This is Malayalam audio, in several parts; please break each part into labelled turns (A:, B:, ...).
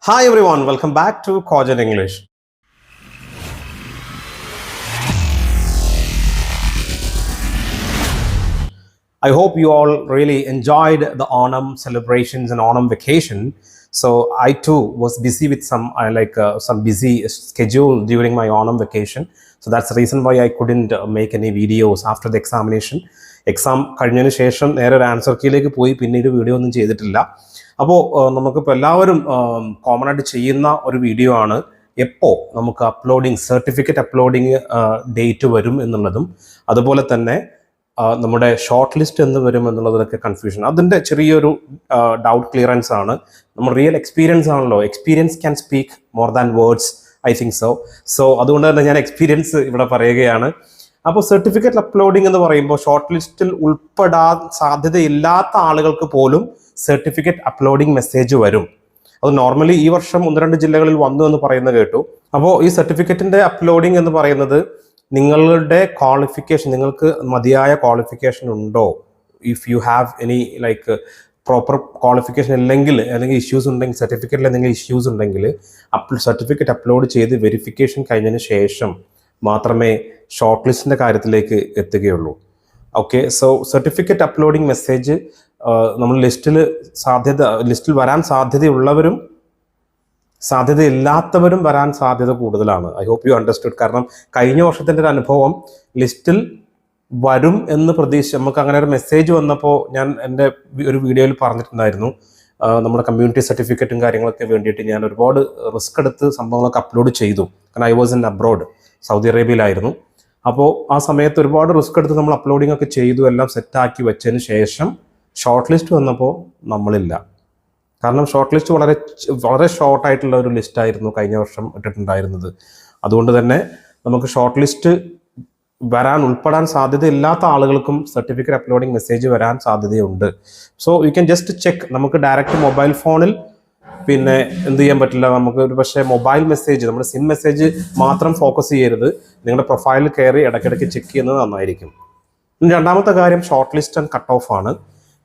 A: Hi everyone, welcome back to Cogen English. I hope you all really enjoyed the Onam celebrations and Onam vacation. So I too was busy with some busy schedule during my Onam vacation. So that's the reason why I couldn't make any videos after the examination. Exam കഴിഞ്ഞതിന് ശേഷം നേരെ ഒരു ആൻസർ കീയിലേക്ക് പോയി പിന്നീട് വീഡിയോ ഒന്നും ചെയ്തിട്ടില്ല. അപ്പോൾ നമുക്കിപ്പോൾ എല്ലാവരും കോമൺ ആയിട്ട് ചെയ്യുന്ന ഒരു വീഡിയോ ആണ് എപ്പോൾ നമുക്ക് സർട്ടിഫിക്കറ്റ് അപ്ലോഡിങ് ഡേറ്റ് വരും എന്നുള്ളതും അതുപോലെ തന്നെ നമ്മുടെ ഷോർട്ട് ലിസ്റ്റ് എന്ന് വരും എന്നുള്ളതൊക്കെ കൺഫ്യൂഷൻ. അതിൻ്റെ ചെറിയൊരു ഡൗട്ട് ക്ലിയറൻസ് ആണ്. നമ്മൾ റിയൽ എക്സ്പീരിയൻസ് ആണല്ലോ, experience can speak more than words, I think so അതുകൊണ്ട് തന്നെ ഞാൻ എക്സ്പീരിയൻസ് ഇവിടെ പറയുകയാണ്. അപ്പോൾ സർട്ടിഫിക്കറ്റ് അപ്ലോഡിംഗ് എന്ന് പറയുമ്പോൾ ഷോർട്ട് ലിസ്റ്റിൽ ഉൾപ്പെടാൻ സാധ്യതയില്ലാത്ത ആളുകൾക്ക് പോലും സർട്ടിഫിക്കറ്റ് അപ്ലോഡിംഗ് മെസ്സേജ് വരും. അത് നോർമലി ഈ വർഷം 1-2 ജില്ലകളിൽ വന്നു എന്ന് പറയുന്നത് കേട്ടു. അപ്പോൾ ഈ സർട്ടിഫിക്കറ്റിന്റെ അപ്ലോഡിംഗ് എന്ന് പറയുന്നത് നിങ്ങളുടെ ക്വാളിഫിക്കേഷൻ, നിങ്ങൾക്ക് മതിയായ ക്വാളിഫിക്കേഷൻ ഉണ്ടോ, if you have any proper qualification ഇല്ലെങ്കിൽ അല്ലെങ്കിൽ ഇഷ്യൂസ് ഉണ്ടെങ്കിൽ, സർട്ടിഫിക്കറ്റിൽ എന്തെങ്കിലും ഇഷ്യൂസ് ഉണ്ടെങ്കിൽ സർട്ടിഫിക്കറ്റ് അപ്ലോഡ് ചെയ്ത് വെരിഫിക്കേഷൻ കഴിഞ്ഞതിന് ശേഷം മാത്രമേ ഷോർട്ട് ലിസ്റ്റിൻ്റെ കാര്യത്തിലേക്ക് എത്തുകയുള്ളൂ. Okay, so certificate uploading message നമ്മൾ ലിസ്റ്റിൽ വരാൻ സാധ്യതയുള്ളവരും സാധ്യതയില്ലാത്തവരും വരാൻ സാധ്യത കൂടുതലാണ്. I hope you understood. കാരണം കഴിഞ്ഞ വർഷത്തിൻ്റെ ഒരു അനുഭവം, ലിസ്റ്റിൽ വരും എന്ന് പ്രതീക്ഷിച്ച് നമുക്ക് അങ്ങനെ ഒരു മെസ്സേജ് വന്നപ്പോൾ ഞാൻ എൻ്റെ ഒരു വീഡിയോയിൽ പറഞ്ഞിട്ടുണ്ടായിരുന്നു, നമ്മുടെ കമ്മ്യൂണിറ്റി സർട്ടിഫിക്കറ്റും കാര്യങ്ങളൊക്കെ വേണ്ടിയിട്ട് ഞാൻ ഒരുപാട് റിസ്ക് എടുത്ത് സംഭവങ്ങളൊക്കെ അപ്ലോഡ് ചെയ്തു. കാരണം I was in abroad, Saudi അറേബ്യയിലായിരുന്നു. അപ്പോൾ ആ സമയത്ത് ഒരുപാട് റിസ്ക് എടുത്ത് നമ്മൾ അപ്ലോഡിംഗ് ഒക്കെ ചെയ്തു, എല്ലാം സെറ്റാക്കി വെച്ചതിന് ശേഷം ഷോർട്ട് ലിസ്റ്റ് വന്നപ്പോൾ നമ്മളില്ല. കാരണം ഷോർട്ട് ലിസ്റ്റ് വളരെ ഷോർട്ടായിട്ടുള്ള ഒരു ലിസ്റ്റായിരുന്നു കഴിഞ്ഞ വർഷം ഇട്ടിട്ടുണ്ടായിരുന്നത്. അതുകൊണ്ട് തന്നെ നമുക്ക് ഷോർട്ട് ലിസ്റ്റ് ഉൾപ്പെടാൻ സാധ്യതയില്ലാത്ത ആളുകൾക്കും സർട്ടിഫിക്കറ്റ് അപ്ലോഡിംഗ് മെസ്സേജ് വരാൻ സാധ്യതയുണ്ട്. So you can just check. നമുക്ക് ഡയറക്റ്റ് മൊബൈൽ ഫോണിൽ പിന്നെ എന്ത് ചെയ്യാൻ പറ്റില്ല, നമുക്ക് ഒരു പക്ഷേ മൊബൈൽ മെസ്സേജ്, നമ്മുടെ സിം മെസ്സേജ് മാത്രം ഫോക്കസ് ചെയ്യരുത്. നിങ്ങളുടെ പ്രൊഫൈലിൽ കയറി ഇടയ്ക്കിടയ്ക്ക് ചെക്ക് ചെയ്യുന്നത് നന്നായിരിക്കും. രണ്ടാമത്തെ കാര്യം short list and cut off ആണ്.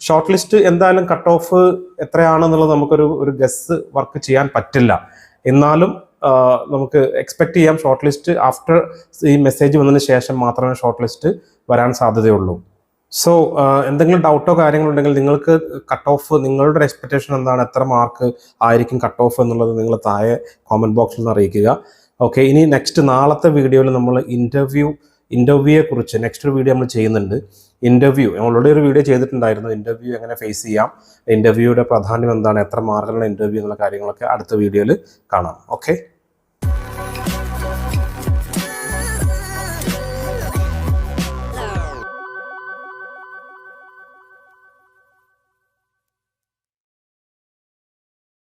A: ഷോർട്ട് ലിസ്റ്റ് എന്തായാലും കട്ട് ഓഫ് എത്രയാണെന്നുള്ളത് നമുക്കൊരു ഗസ് വർക്ക് ചെയ്യാൻ പറ്റില്ല. എന്നാലും നമുക്ക് എക്സ്പെക്ട് ചെയ്യാം ഷോർട്ട് ലിസ്റ്റ് ആഫ്റ്റർ ഈ മെസ്സേജ് വന്നതിന് ശേഷം മാത്രമേ ഷോർട്ട് ലിസ്റ്റ് വരാൻ സാധ്യതയുള്ളൂ. സോ എന്തെങ്കിലും ഡൗട്ടോ കാര്യങ്ങളുണ്ടെങ്കിൽ നിങ്ങൾക്ക് കട്ട് ഓഫ്, നിങ്ങളുടെ ഒരു എക്സ്പെക്ടേഷൻ എന്താണ്, എത്ര മാർക്ക് ആയിരിക്കും കട്ട് ഓഫ് എന്നുള്ളത് നിങ്ങൾ താഴെ കോമൻറ്റ് ബോക്സിൽ നിന്ന് അറിയിക്കുക. ഓക്കെ, ഇനി നാളത്തെ വീഡിയോയിൽ നമ്മൾ ഇൻ്റർവ്യൂയെ കുറിച്ച് നെക്സ്റ്റ് ഒരു വീഡിയോ നമ്മൾ ചെയ്യുന്നുണ്ട്. നമ്മളുടെ ഒരു വീഡിയോ ചെയ്തിട്ടുണ്ടായിരുന്നു, ഇൻ്റർവ്യൂ എങ്ങനെ ഫേസ് ചെയ്യാം, ഇൻ്റർവ്യൂയുടെ പ്രാധാന്യം എന്താണ്, എത്ര മാർക്കുള്ള ഇൻ്റർവ്യൂ എന്നുള്ള കാര്യങ്ങളൊക്കെ അടുത്ത വീഡിയോയിൽ കാണാം. ഓക്കെ.